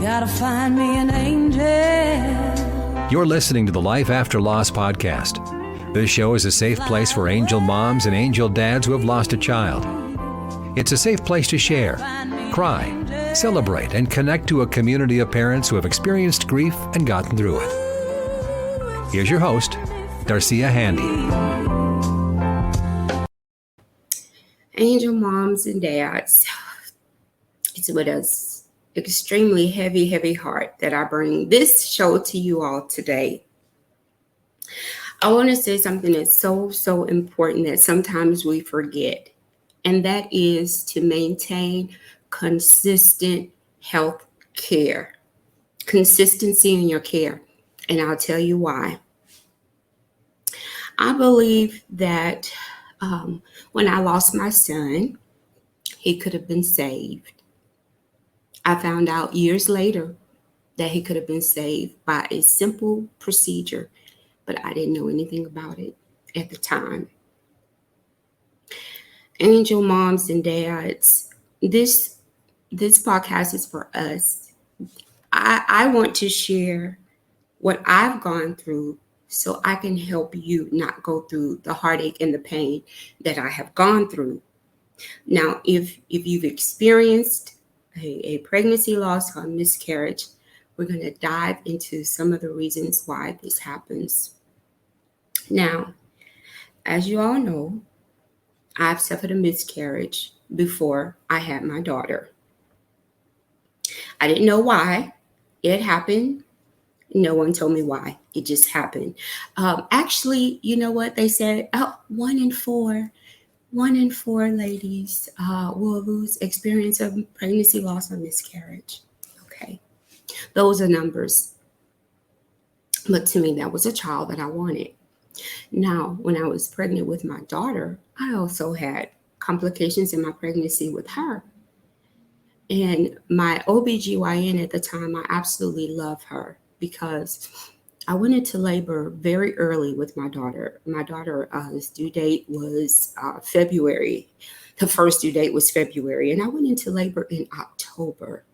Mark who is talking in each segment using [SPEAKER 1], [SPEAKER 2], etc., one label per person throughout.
[SPEAKER 1] Gotta find me an angel.
[SPEAKER 2] You're listening to the Life After Loss podcast. This show is a safe place for angel moms and angel dads who have lost a child. It's a safe place to share, cry, celebrate, and connect to a community of parents who have experienced grief and gotten through it. Here's your host, Darcea Handy.
[SPEAKER 3] Angel moms and dads, it's with us extremely heavy heart that I bring this show to you all today. I want to say something that's so important that sometimes we forget, and that is to maintain consistent health care, consistency in your care. And I'll tell you why. I believe that when I lost my son, he could have been saved. I found out years later that he could have been saved by a simple procedure, but I didn't know anything about it at the time. Angel moms and dads, this podcast is for us. I want to share what I've gone through so I can help you not go through the heartache and the pain that I have gone through. Now, if you've experienced a pregnancy loss or miscarriage, we're going to dive into some of the reasons why this happens. Now, as you all know, I've suffered a miscarriage before I had my daughter. I didn't know why it happened. No one told me why. It just happened. Actually, you know what they said? Oh, 1 in 4 ladies will experience a pregnancy loss or miscarriage. Okay. Those are numbers. But to me, that was a child that I wanted. Now, when I was pregnant with my daughter, I also had complications in my pregnancy with her. And my OBGYN at the time, I absolutely love her because I went into labor very early with my daughter. My daughter's due date was February. The first due date was February, and I went into labor in October.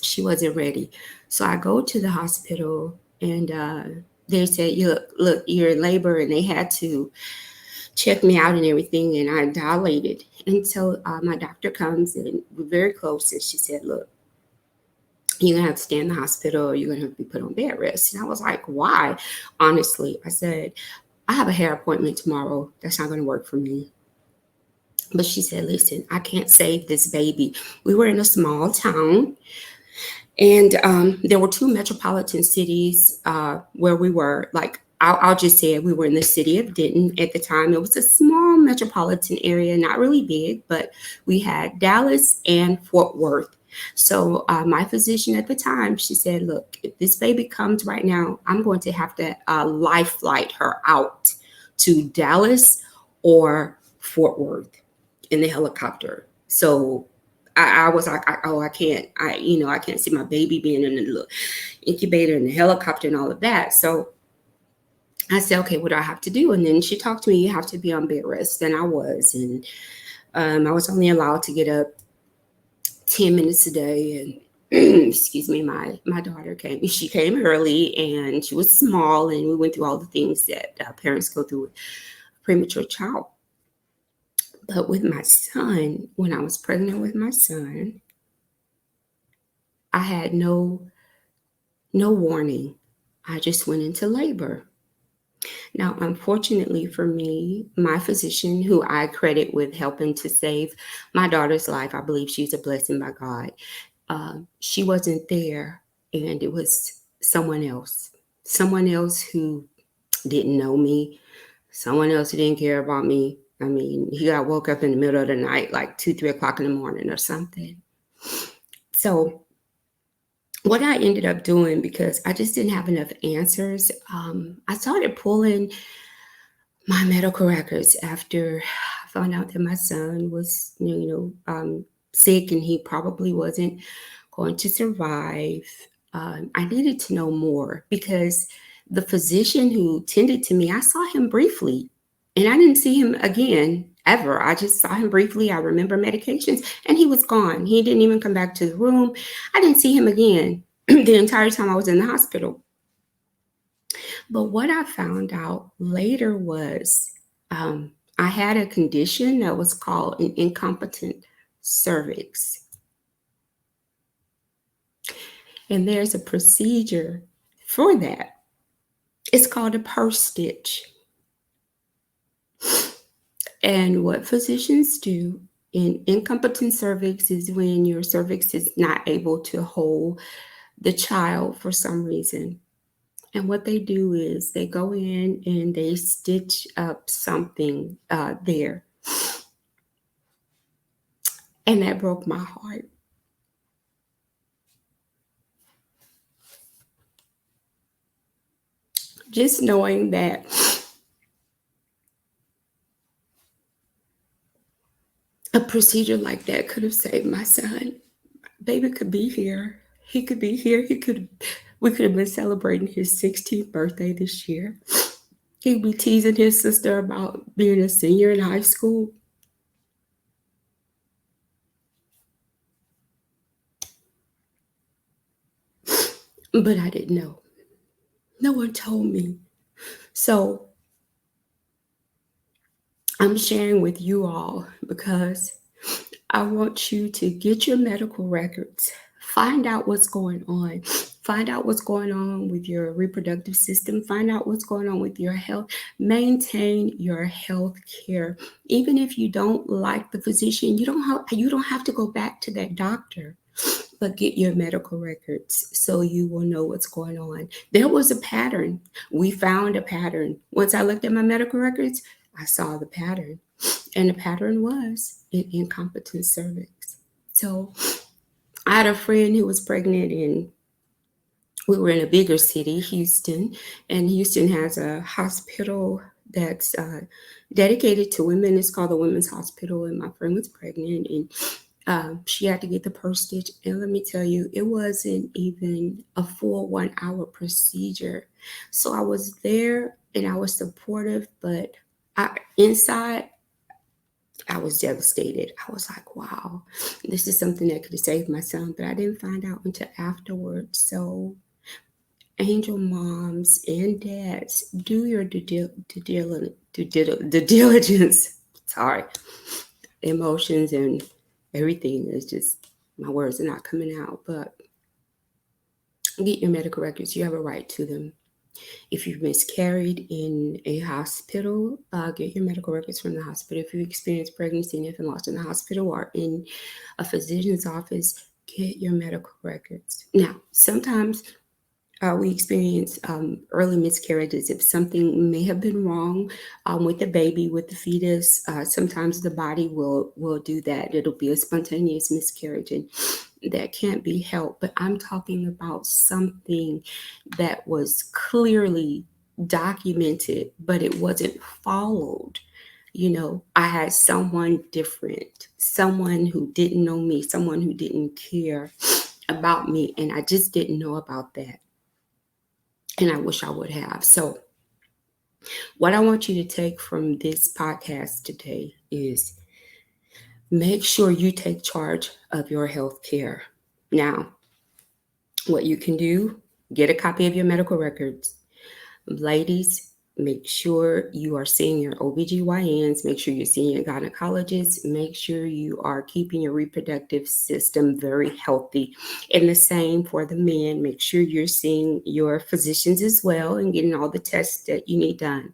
[SPEAKER 3] She wasn't ready. So I go to the hospital, and they said, look, you're in labor, and they had to check me out and everything, and I dilated. And so my doctor comes, and we're very close, and she said, look, you're going to have to stay in the hospital or you're going to have to be put on bed rest. And I was like, why? Honestly, I said, I have a hair appointment tomorrow. That's not going to work for me. But she said, listen, I can't save this baby. We were in a small town, and there were 2 metropolitan cities where we were. Like, I'll just say it. We were in the city of Denton at the time. It was a small metropolitan area, not really big, but we had Dallas and Fort Worth. So my physician at the time, she said, look, if this baby comes right now, I'm going to have to life flight her out to Dallas or Fort Worth in the helicopter. So I was like, I can't, I can't see my baby being in the little incubator in the helicopter and all of that. So I said, okay, what do I have to do? And then she talked to me, you have to be on bed rest. And I was, and I was only allowed to get up 10 minutes a day. And excuse me, my daughter came. She came early, and she was small, and we went through all the things that parents go through with a premature child. But with my son, when I was pregnant with my son, I had no warning. I just went into labor. Now, unfortunately for me, my physician, who I credit with helping to save my daughter's life, I believe she's a blessing by God, she wasn't there, and it was someone else who didn't know me, someone else who didn't care about me. I mean, he got woke up in the middle of the night, like 2-3 o'clock in the morning or something. So what I ended up doing, because I just didn't have enough answers, I started pulling my medical records after I found out that my son was, sick and he probably wasn't going to survive. I needed to know more because the physician who tended to me, I saw him briefly and I didn't see him again ever. I just saw him briefly. I remember medications, and he was gone. He didn't even come back to the room. I didn't see him again the entire time I was in the hospital. But what I found out later was I had a condition that was called an incompetent cervix. And there's a procedure for that. It's called a purse stitch. And what physicians do in incompetent cervix is when your cervix is not able to hold the child for some reason. And what they do is they go in and they stitch up something there. And that broke my heart. Just knowing that a procedure like that could have saved my son. Baby could be here. He could be here. We could have been celebrating his 16th birthday this year. He'd be teasing his sister about being a senior in high school. But I didn't know. No one told me. So I'm sharing with you all because I want you to get your medical records. Find out what's going on. Find out what's going on with your reproductive system. Find out what's going on with your health. Maintain your health care. Even if you don't like the physician, you don't have to go back to that doctor. But get your medical records so you will know what's going on. There was a pattern. We found a pattern. Once I looked at my medical records, I saw the pattern. And the pattern was an incompetent cervix. So I had a friend who was pregnant, and we were in a bigger city, Houston. And Houston has a hospital that's dedicated to women. It's called the Women's Hospital. And my friend was pregnant, and she had to get the purse stitch. And let me tell you, it wasn't even a full 1 hour procedure. So I was there and I was supportive, but inside, I was devastated. I was like, wow, this is something that could have saved my son, but I didn't find out until afterwards. So angel moms and dads, do your due diligence. Sorry, emotions and everything is just, my words are not coming out, but get your medical records. You have a right to them. If you've miscarried in a hospital, get your medical records from the hospital. If you experience pregnancy and infant loss in the hospital or in a physician's office, get your medical records. Now, sometimes we experience early miscarriages. If something may have been wrong with the baby, with the fetus, sometimes the body will do that. It'll be a spontaneous miscarriage, and that can't be helped. But I'm talking about something that was clearly documented, but it wasn't followed. You know, I had someone different, someone who didn't know me, someone who didn't care about me, and I just didn't know about that. And I wish I would have. So what I want you to take from this podcast today is make sure you take charge of your health care. Now, what you can do, get a copy of your medical records. Ladies, make sure you are seeing your OBGYNs. Make sure you're seeing your gynecologists. Make sure you are keeping your reproductive system very healthy. And the same for the men. Make sure you're seeing your physicians as well and getting all the tests that you need done.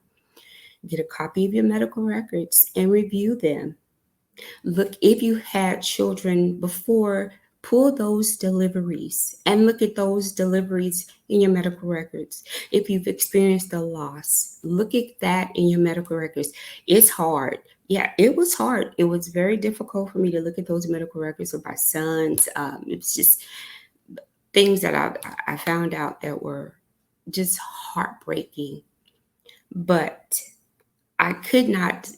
[SPEAKER 3] Get a copy of your medical records and review them. Look, if you had children before, pull those deliveries and look at those deliveries in your medical records. If you've experienced a loss, look at that in your medical records. It's hard. Yeah, it was hard. It was very difficult for me to look at those medical records of my sons. It's just things that I found out that were just heartbreaking. But I could not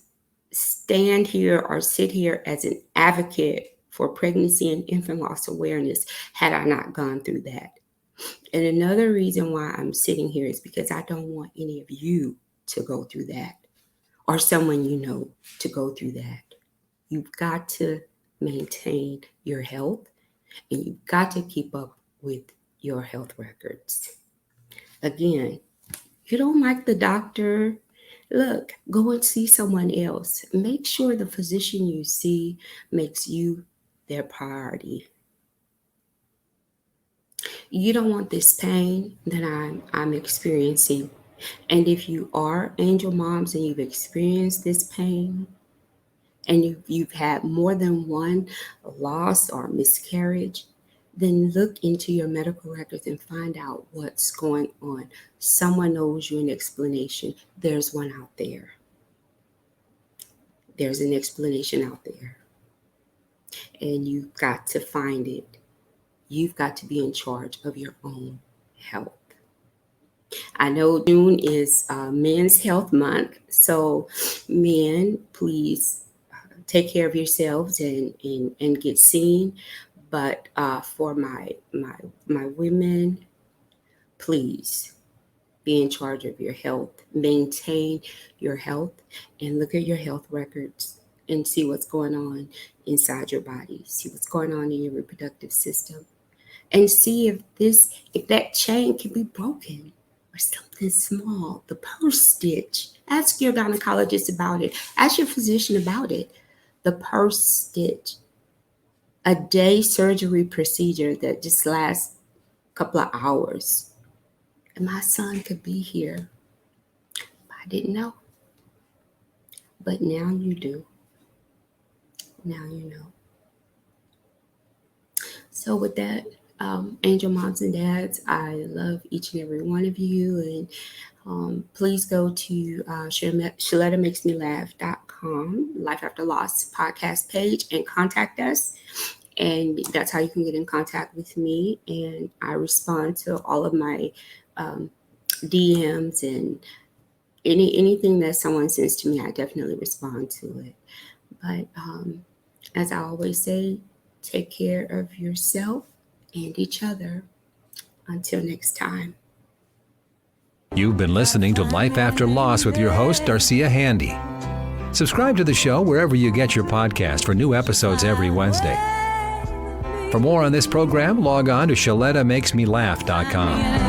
[SPEAKER 3] stand here or sit here as an advocate for pregnancy and infant loss awareness had I not gone through that. And another reason why I'm sitting here is because I don't want any of you to go through that or someone you know to go through that. You've got to maintain your health, and you've got to keep up with your health records. Again, you don't like the doctor, look, go and see someone else. Make sure the physician you see makes you their priority. You don't want this pain that I'm experiencing. And if you are angel moms and you've experienced this pain, and you've had more than one loss or miscarriage, then look into your medical records and find out what's going on. Someone knows you an explanation. There's one out there. There's an explanation out there. And you've got to find it. You've got to be in charge of your own health. I know June is Men's Health Month. So men, please take care of yourselves and get seen. But for my women, please be in charge of your health. Maintain your health and look at your health records and see what's going on inside your body. See what's going on in your reproductive system, and see if that chain can be broken or something small. The purse stitch. Ask your gynecologist about it. Ask your physician about it. The purse stitch. A day surgery procedure that just lasts a couple of hours. And my son could be here. I didn't know. But now you do. Now you know. So with that, angel moms and dads, I love each and every one of you. And please go to ShelettaMakesMeLaugh.com, Life After Loss podcast page, and contact us. And that's how you can get in contact with me. And I respond to all of my DMs, and anything that someone sends to me, I definitely respond to it. But as I always say, take care of yourself and each other. Until next time.
[SPEAKER 2] You've been listening to Life After Loss with your host, Darcea Handy. Subscribe to the show wherever you get your podcast for new episodes every Wednesday. For more on this program, log on to ShelettaMakesMeLaugh.com.